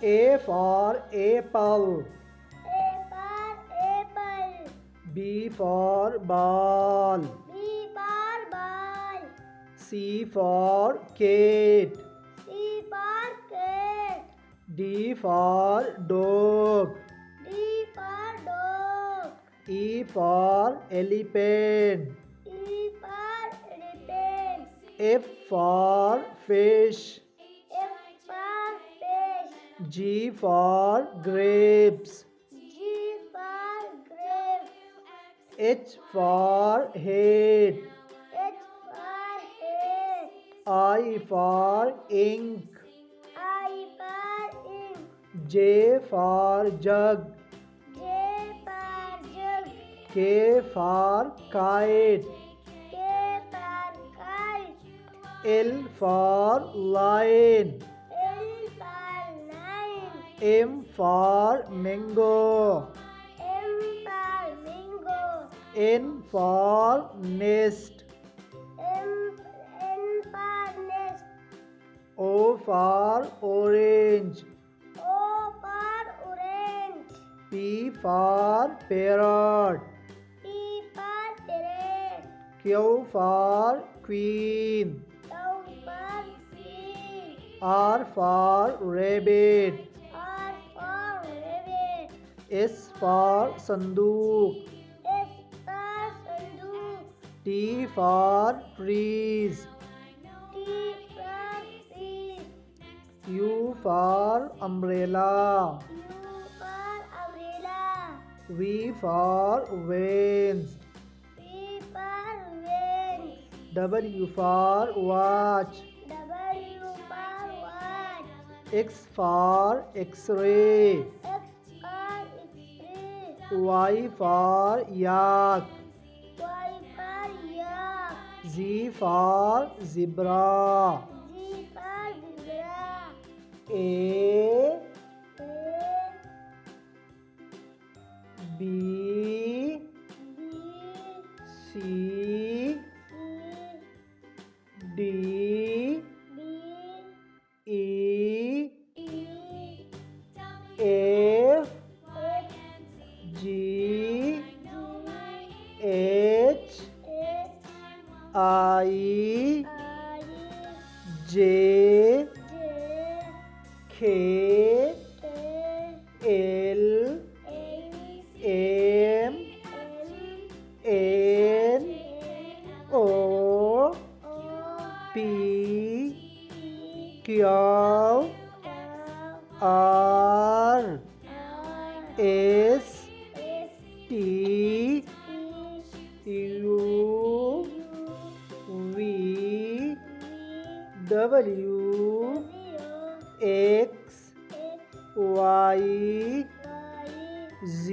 A for apple. A for apple. B for ball. B for ball. C for cat. C for cat. D for dog. D for dog. E for elephant. E for elephant. F for fish. F for fish. G for grapes. G for grape. H for head. H for head. I for ink. I for ink. J for jug. J for jug. K for kite. K for kite. L for lion. L for lion. M for mango. M for mango. N for nest. N for nest. O for orange. O for orange. P for parrot. P for parrot. Q for queen. Q for queen. R for rabbit. R for rabbit. S for sandook. S for sandook. T for trees. T for tree. U for umbrella. U for umbrella. V for vans. V for wings. W for watch. W for watch. X for x-ray. X for X-ray. Y for yak. Y for yak. Z for zebra. Z for zebra. A A B B C C D D E E F F G G H H I I J J K K L L M M N O O P P Q Q R R S S T T U U V V W W X X Y Y Z